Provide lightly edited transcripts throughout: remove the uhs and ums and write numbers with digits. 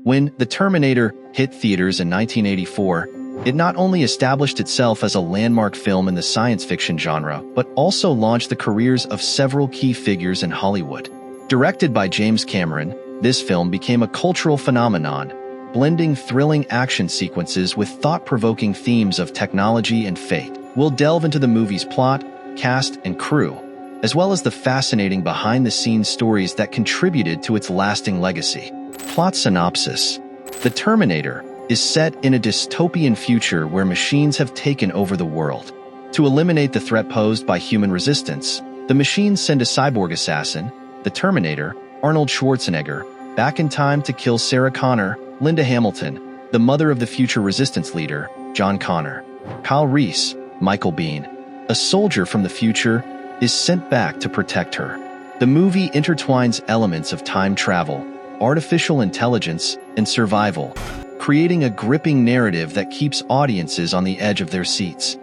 When The Terminator hit theaters in 1984, it not only established itself as a landmark film in the science fiction genre, but also launched the careers of several key figures in Hollywood. Directed by James Cameron, this film became a cultural phenomenon, blending thrilling action sequences with thought-provoking themes of technology and fate. We'll delve into the movie's plot, cast, and crew, as well as the fascinating behind-the-scenes stories that contributed to its lasting legacy. Plot synopsis: The Terminator is set in a dystopian future where machines have taken over the world. To eliminate the threat posed by human resistance, the machines send a cyborg assassin, the Terminator, Arnold Schwarzenegger, back in time to kill Sarah Connor, Linda Hamilton, the mother of the future resistance leader, John Connor. Kyle Reese, Michael Biehn, a soldier from the future, is sent back to protect her. The movie intertwines elements of time travel, artificial intelligence, and survival, creating a gripping narrative that keeps audiences on the edge of their seats.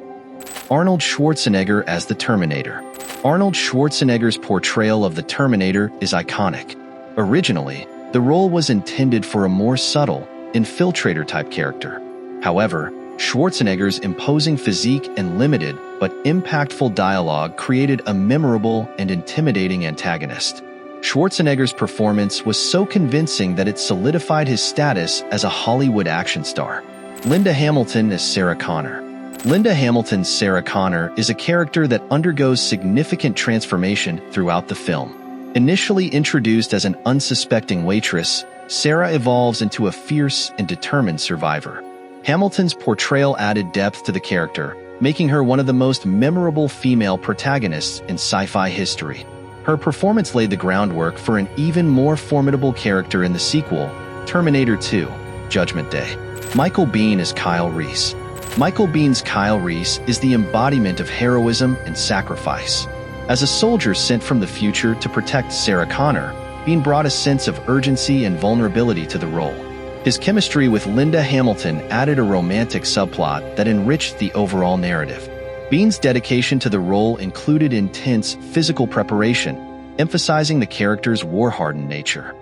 Arnold Schwarzenegger as the Terminator. Arnold Schwarzenegger's portrayal of the Terminator is iconic. Originally, the role was intended for a more subtle, infiltrator-type character. However, Schwarzenegger's imposing physique and limited but impactful dialogue created a memorable and intimidating antagonist. Schwarzenegger's performance was so convincing that it solidified his status as a Hollywood action star. Linda Hamilton as Sarah Connor. Linda Hamilton's Sarah Connor is a character that undergoes significant transformation throughout the film. Initially introduced as an unsuspecting waitress, Sarah evolves into a fierce and determined survivor. Hamilton's portrayal added depth to the character, making her one of the most memorable female protagonists in sci-fi history. Her performance laid the groundwork for an even more formidable character in the sequel, Terminator 2: Judgment Day. Michael Biehn as Kyle Reese. Michael Biehn's Kyle Reese is the embodiment of heroism and sacrifice. As a soldier sent from the future to protect Sarah Connor, Biehn brought a sense of urgency and vulnerability to the role. His chemistry with Linda Hamilton added a romantic subplot that enriched the overall narrative. Biehn's dedication to the role included intense physical preparation, emphasizing the character's war-hardened nature.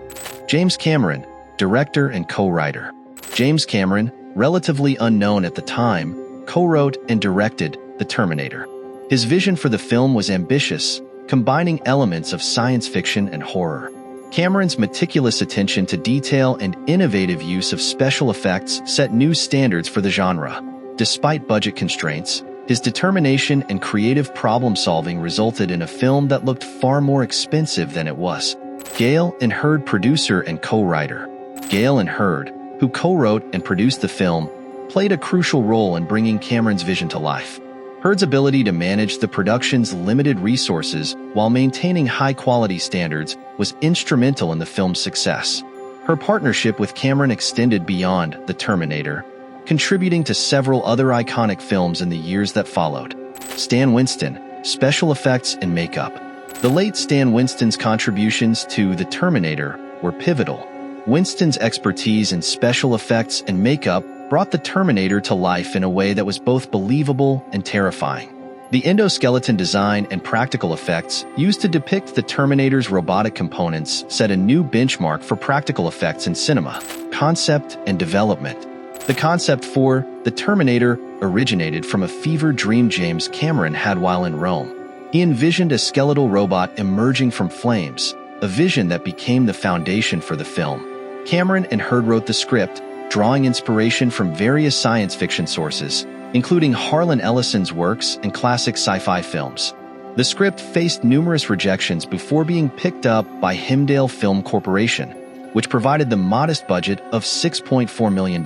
James Cameron, director and co-writer. James Cameron, relatively unknown at the time, co-wrote and directed The Terminator. His vision for the film was ambitious, combining elements of science fiction and horror. Cameron's meticulous attention to detail and innovative use of special effects set new standards for the genre. Despite budget constraints, his determination and creative problem-solving resulted in a film that looked far more expensive than it was. Gale and Hurd, producer and co-writer. Gale and Hurd, who co-wrote and produced the film, played a crucial role in bringing Cameron's vision to life. Hurd's ability to manage the production's limited resources while maintaining high-quality standards was instrumental in the film's success. Her partnership with Cameron extended beyond The Terminator, contributing to several other iconic films in the years that followed. Stan Winston, special effects and makeup. The late Stan Winston's contributions to The Terminator were pivotal. Winston's expertise in special effects and makeup brought the Terminator to life in a way that was both believable and terrifying. The endoskeleton design and practical effects used to depict the Terminator's robotic components set a new benchmark for practical effects in cinema. Concept and development. The concept for The Terminator originated from a fever dream James Cameron had while in Rome. He envisioned a skeletal robot emerging from flames, a vision that became the foundation for the film. Cameron and Hurd wrote the script, drawing inspiration from various science fiction sources, including Harlan Ellison's works and classic sci-fi films. The script faced numerous rejections before being picked up by Hemdale Film Corporation, which provided the modest budget of $6.4 million.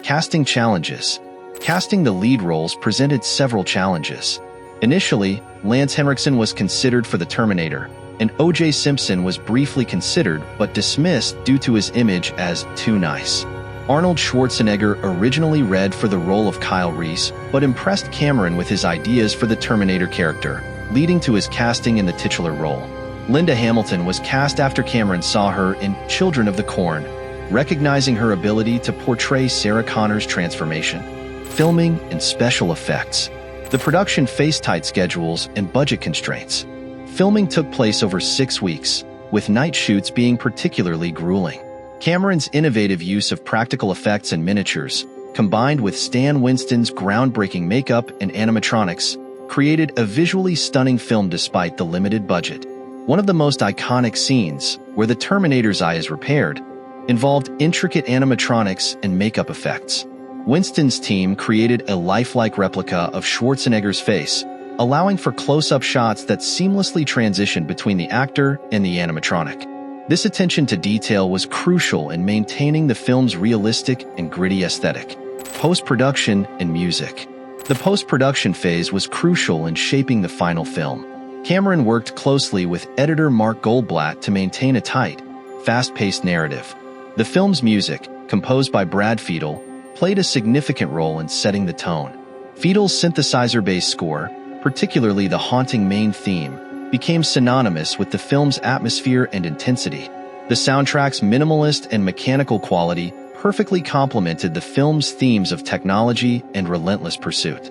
Casting challenges. Casting the lead roles presented several challenges. Initially, Lance Henriksen was considered for the Terminator, and O.J. Simpson was briefly considered but dismissed due to his image as too nice. Arnold Schwarzenegger originally read for the role of Kyle Reese, but impressed Cameron with his ideas for the Terminator character, leading to his casting in the titular role. Linda Hamilton was cast after Cameron saw her in Children of the Corn, recognizing her ability to portray Sarah Connor's transformation. Filming and special effects. The production faced tight schedules and budget constraints. Filming took place over 6 weeks, with night shoots being particularly grueling. Cameron's innovative use of practical effects and miniatures, combined with Stan Winston's groundbreaking makeup and animatronics, created a visually stunning film despite the limited budget. One of the most iconic scenes, where the Terminator's eye is repaired, involved intricate animatronics and makeup effects. Winston's team created a lifelike replica of Schwarzenegger's face, allowing for close-up shots that seamlessly transitioned between the actor and the animatronic. This attention to detail was crucial in maintaining the film's realistic and gritty aesthetic. Post-production and music. The post-production phase was crucial in shaping the final film. Cameron worked closely with editor Mark Goldblatt to maintain a tight, fast-paced narrative. The film's music, composed by Brad Fiedel, played a significant role in setting the tone. Fiedel's synthesizer-based score, particularly the haunting main theme, became synonymous with the film's atmosphere and intensity. The soundtrack's minimalist and mechanical quality perfectly complemented the film's themes of technology and relentless pursuit.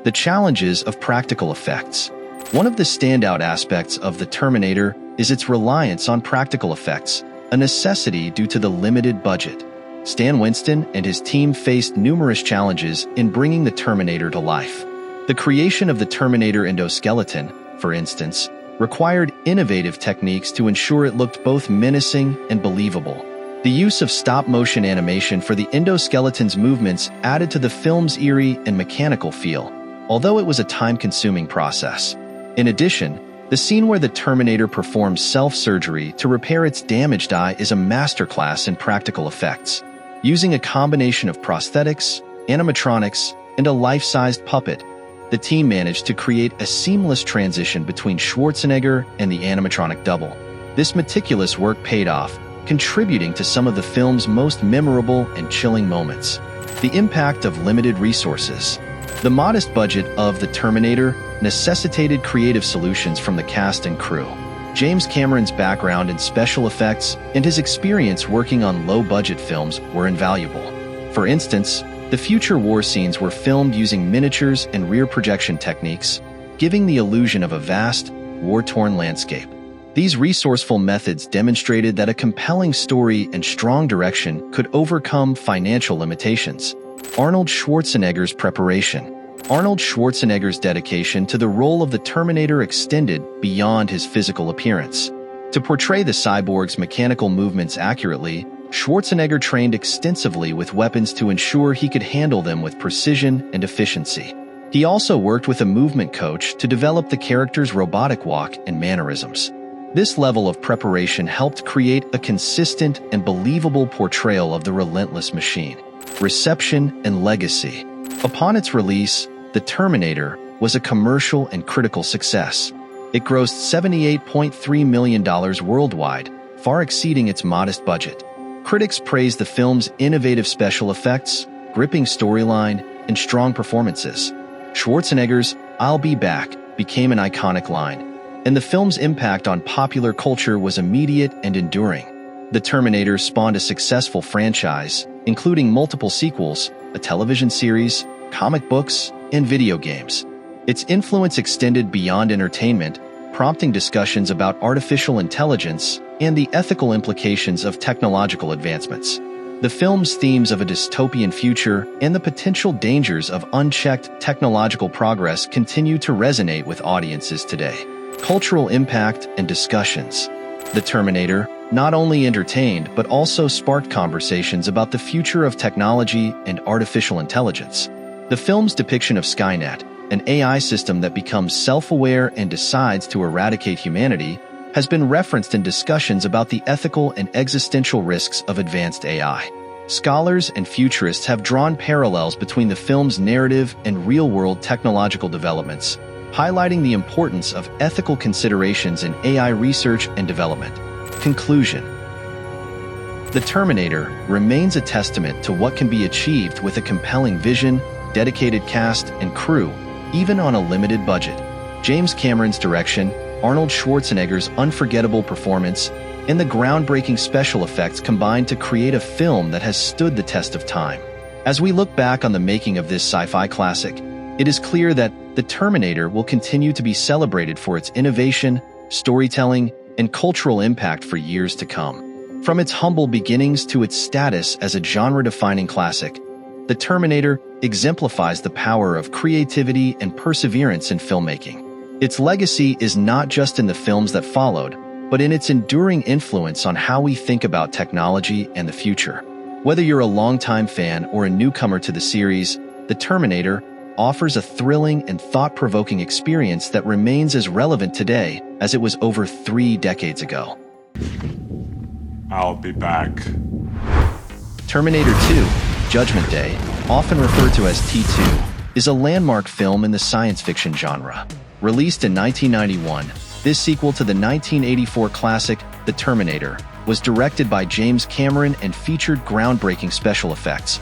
The challenges of practical effects. One of the standout aspects of The Terminator is its reliance on practical effects, a necessity due to the limited budget. Stan Winston and his team faced numerous challenges in bringing the Terminator to life. The creation of the Terminator endoskeleton, for instance, required innovative techniques to ensure it looked both menacing and believable. The use of stop-motion animation for the endoskeleton's movements added to the film's eerie and mechanical feel, although it was a time-consuming process. In addition, the scene where the Terminator performs self-surgery to repair its damaged eye is a masterclass in practical effects. Using a combination of prosthetics, animatronics, and a life-sized puppet, the team managed to create a seamless transition between Schwarzenegger and the animatronic double. This meticulous work paid off, contributing to some of the film's most memorable and chilling moments. The impact of limited resources. The modest budget of The Terminator necessitated creative solutions from the cast and crew. James Cameron's background in special effects and his experience working on low-budget films were invaluable. For instance, the future war scenes were filmed using miniatures and rear projection techniques, giving the illusion of a vast, war-torn landscape. These resourceful methods demonstrated that a compelling story and strong direction could overcome financial limitations. Arnold Schwarzenegger's preparation. Arnold Schwarzenegger's dedication to the role of the Terminator extended beyond his physical appearance. To portray the cyborg's mechanical movements accurately, Schwarzenegger trained extensively with weapons to ensure he could handle them with precision and efficiency. He also worked with a movement coach to develop the character's robotic walk and mannerisms. This level of preparation helped create a consistent and believable portrayal of the relentless machine. Reception and legacy. Upon its release, The Terminator was a commercial and critical success. It grossed $78.3 million worldwide, far exceeding its modest budget. Critics praised the film's innovative special effects, gripping storyline, and strong performances. Schwarzenegger's "I'll be back" became an iconic line, and the film's impact on popular culture was immediate and enduring. The Terminator spawned a successful franchise, including multiple sequels, a television series, comic books, and video games. Its influence extended beyond entertainment, prompting discussions about artificial intelligence and the ethical implications of technological advancements. The film's themes of a dystopian future and the potential dangers of unchecked technological progress continue to resonate with audiences today. Cultural impact and discussions. The Terminator not only entertained but also sparked conversations about the future of technology and artificial intelligence. The film's depiction of Skynet, an AI system that becomes self-aware and decides to eradicate humanity, has been referenced in discussions about the ethical and existential risks of advanced AI. Scholars and futurists have drawn parallels between the film's narrative and real-world technological developments, highlighting the importance of ethical considerations in AI research and development. Conclusion. The Terminator remains a testament to what can be achieved with a compelling vision, dedicated cast, and crew, even on a limited budget. James Cameron's direction, Arnold Schwarzenegger's unforgettable performance, and the groundbreaking special effects combined to create a film that has stood the test of time. As we look back on the making of this sci-fi classic, it is clear that The Terminator will continue to be celebrated for its innovation, storytelling, and cultural impact for years to come. From its humble beginnings to its status as a genre-defining classic, The Terminator exemplifies the power of creativity and perseverance in filmmaking. Its legacy is not just in the films that followed, but in its enduring influence on how we think about technology and the future. Whether you're a longtime fan or a newcomer to the series, The Terminator offers a thrilling and thought-provoking experience that remains as relevant today as it was over 3 decades ago. I'll be back. Terminator 2, Judgment Day, often referred to as T2, is a landmark film in the science fiction genre. Released in 1991, this sequel to the 1984 classic, The Terminator, was directed by James Cameron and featured groundbreaking special effects.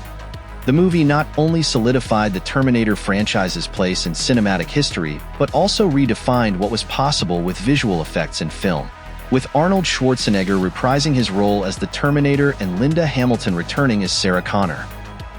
The movie not only solidified the Terminator franchise's place in cinematic history, but also redefined what was possible with visual effects in film. With Arnold Schwarzenegger reprising his role as the Terminator and Linda Hamilton returning as Sarah Connor,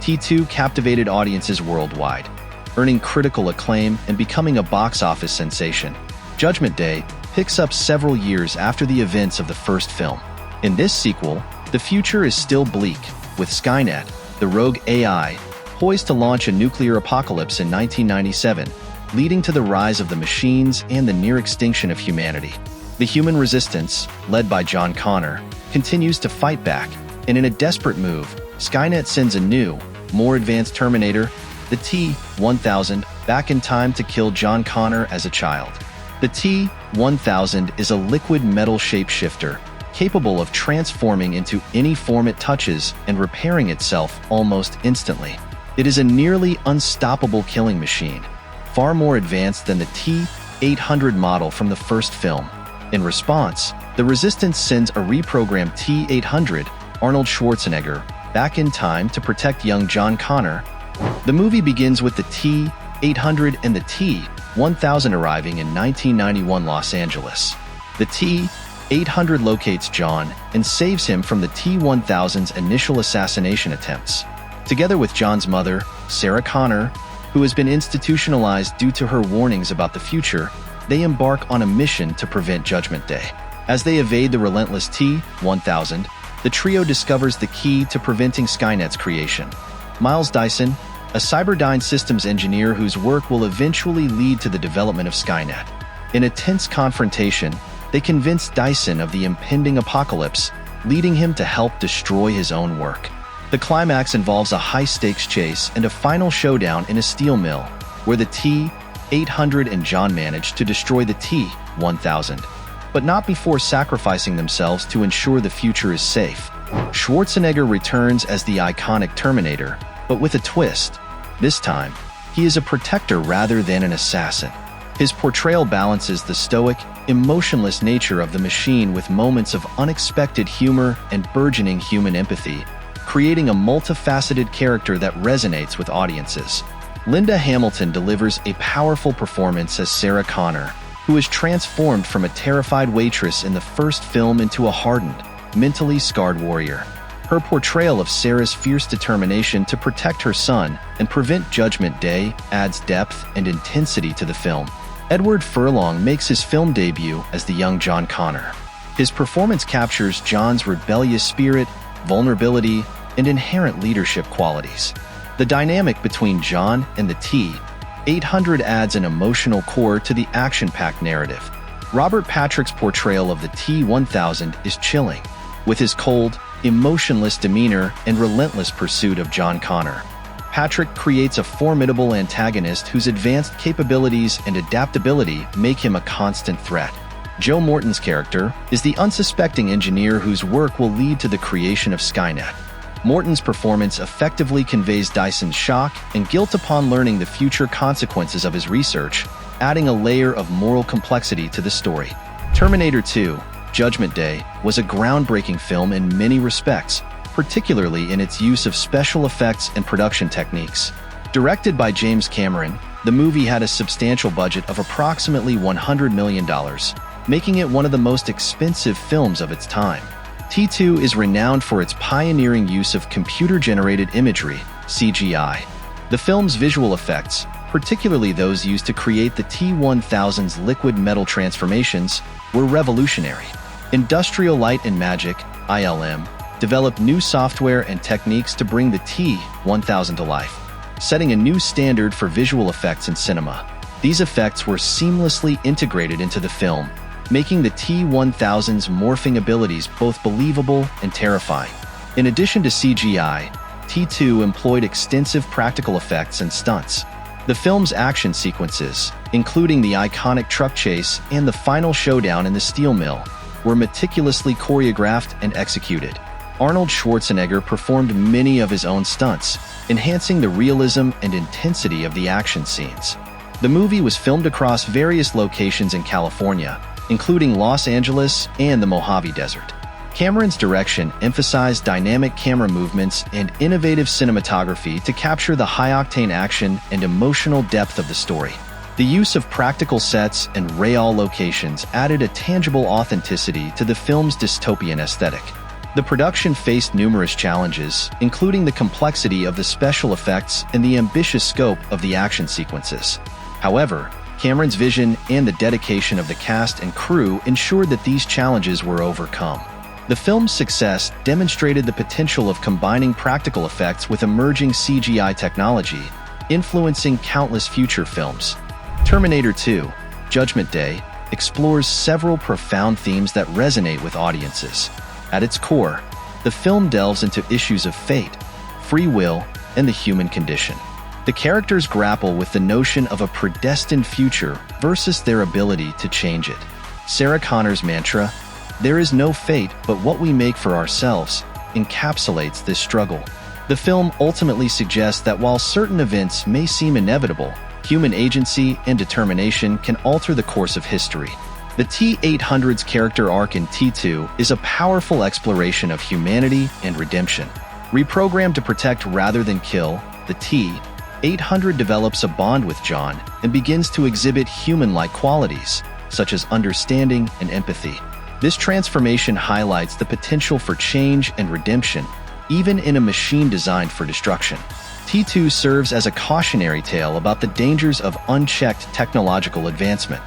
T2 captivated audiences worldwide, earning critical acclaim and becoming a box office sensation. Judgment Day picks up several years after the events of the first film. In this sequel, the future is still bleak, with Skynet, the rogue AI, poised to launch a nuclear apocalypse in 1997, leading to the rise of the machines and the near extinction of humanity. The human resistance, led by John Connor, continues to fight back, and in a desperate move, Skynet sends a new, more advanced Terminator, the T-1000, back in time to kill John Connor as a child. The T-1000 is a liquid metal shapeshifter, capable of transforming into any form it touches and repairing itself almost instantly. It is a nearly unstoppable killing machine, far more advanced than the T-800 model from the first film. In response, the Resistance sends a reprogrammed T-800, Arnold Schwarzenegger, back in time to protect young John Connor. The movie begins with the T-800 and the T-1000 arriving in 1991 Los Angeles. The T-800 locates John and saves him from the T-1000's initial assassination attempts. Together with John's mother, Sarah Connor, who has been institutionalized due to her warnings about the future, they embark on a mission to prevent Judgment Day. As they evade the relentless T-1000, the trio discovers the key to preventing Skynet's creation. Miles Dyson, a Cyberdyne systems engineer whose work will eventually lead to the development of Skynet. In a tense confrontation, they convince Dyson of the impending apocalypse, leading him to help destroy his own work. The climax involves a high-stakes chase and a final showdown in a steel mill, where the T-800 and John manage to destroy the T-1000, but not before sacrificing themselves to ensure the future is safe. Schwarzenegger returns as the iconic Terminator, but with a twist. This time, he is a protector rather than an assassin. His portrayal balances the stoic, emotionless nature of the machine with moments of unexpected humor and burgeoning human empathy, creating a multifaceted character that resonates with audiences. Linda Hamilton delivers a powerful performance as Sarah Connor, who is transformed from a terrified waitress in the first film into a hardened, mentally scarred warrior. Her portrayal of Sarah's fierce determination to protect her son and prevent Judgment Day adds depth and intensity to the film. Edward Furlong makes his film debut as the young John Connor. His performance captures John's rebellious spirit, vulnerability, and inherent leadership qualities. The dynamic between John and the T-800 adds an emotional core to the action-packed narrative. Robert Patrick's portrayal of the T-1000 is chilling, with his cold, emotionless demeanor and relentless pursuit of John Connor. Patrick creates a formidable antagonist whose advanced capabilities and adaptability make him a constant threat. Joe Morton's character is the unsuspecting engineer whose work will lead to the creation of Skynet. Morton's performance effectively conveys Dyson's shock and guilt upon learning the future consequences of his research, adding a layer of moral complexity to the story. Terminator 2, Judgment Day, was a groundbreaking film in many respects, particularly in its use of special effects and production techniques. Directed by James Cameron, the movie had a substantial budget of approximately $100 million, making it one of the most expensive films of its time. T2 is renowned for its pioneering use of computer-generated imagery, CGI. The film's visual effects, particularly those used to create the T-1000's liquid metal transformations, were revolutionary. Industrial Light and Magic, ILM, developed new software and techniques to bring the T-1000 to life, setting a new standard for visual effects in cinema. These effects were seamlessly integrated into the film, making the T-1000's morphing abilities both believable and terrifying. In addition to CGI, T2 employed extensive practical effects and stunts. The film's action sequences, including the iconic truck chase and the final showdown in the steel mill, were meticulously choreographed and executed. Arnold Schwarzenegger performed many of his own stunts, enhancing the realism and intensity of the action scenes. The movie was filmed across various locations in California, including Los Angeles and the Mojave Desert. Cameron's direction emphasized dynamic camera movements and innovative cinematography to capture the high-octane action and emotional depth of the story. The use of practical sets and real locations added a tangible authenticity to the film's dystopian aesthetic. The production faced numerous challenges, including the complexity of the special effects and the ambitious scope of the action sequences. However, Cameron's vision and the dedication of the cast and crew ensured that these challenges were overcome. The film's success demonstrated the potential of combining practical effects with emerging CGI technology, influencing countless future films. Terminator 2: Judgment Day explores several profound themes that resonate with audiences. At its core, the film delves into issues of fate, free will, and the human condition. The characters grapple with the notion of a predestined future versus their ability to change it. Sarah Connor's mantra, "There is no fate but what we make for ourselves," encapsulates this struggle. The film ultimately suggests that while certain events may seem inevitable, human agency and determination can alter the course of history. The T-800's character arc in T2 is a powerful exploration of humanity and redemption. Reprogrammed to protect rather than kill, the T-800 develops a bond with John and begins to exhibit human-like qualities, such as understanding and empathy. This transformation highlights the potential for change and redemption, even in a machine designed for destruction. T2 serves as a cautionary tale about the dangers of unchecked technological advancement.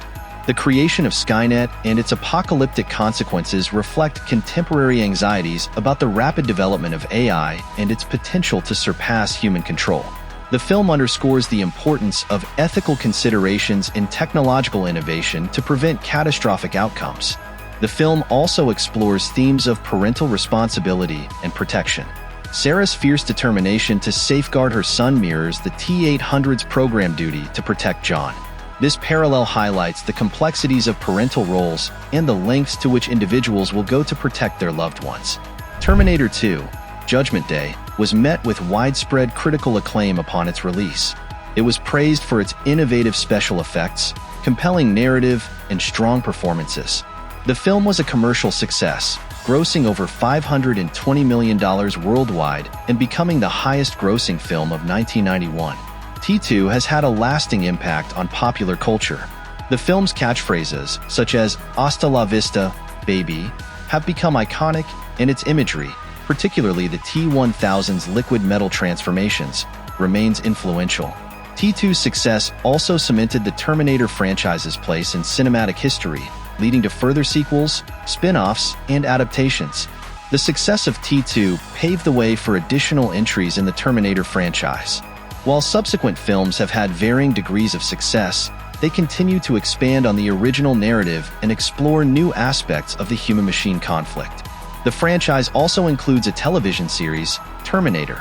The creation of Skynet and its apocalyptic consequences reflect contemporary anxieties about the rapid development of AI and its potential to surpass human control. The film underscores the importance of ethical considerations in technological innovation to prevent catastrophic outcomes. The film also explores themes of parental responsibility and protection. Sarah's fierce determination to safeguard her son mirrors the T-800's program duty to protect John. This parallel highlights the complexities of parental roles and the lengths to which individuals will go to protect their loved ones. Terminator 2: Judgment Day was met with widespread critical acclaim upon its release. It was praised for its innovative special effects, compelling narrative, and strong performances. The film was a commercial success, grossing over $520 million worldwide and becoming the highest-grossing film of 1991. T2 has had a lasting impact on popular culture. The film's catchphrases, such as "Hasta la vista, baby," have become iconic, and its imagery, particularly the T-1000's liquid metal transformations, remains influential. T2's success also cemented the Terminator franchise's place in cinematic history, leading to further sequels, spin-offs, and adaptations. The success of T2 paved the way for additional entries in the Terminator franchise. While subsequent films have had varying degrees of success, they continue to expand on the original narrative and explore new aspects of the human-machine conflict. The franchise also includes a television series, Terminator: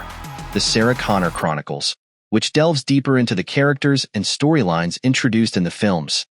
The Sarah Connor Chronicles, which delves deeper into the characters and storylines introduced in the films.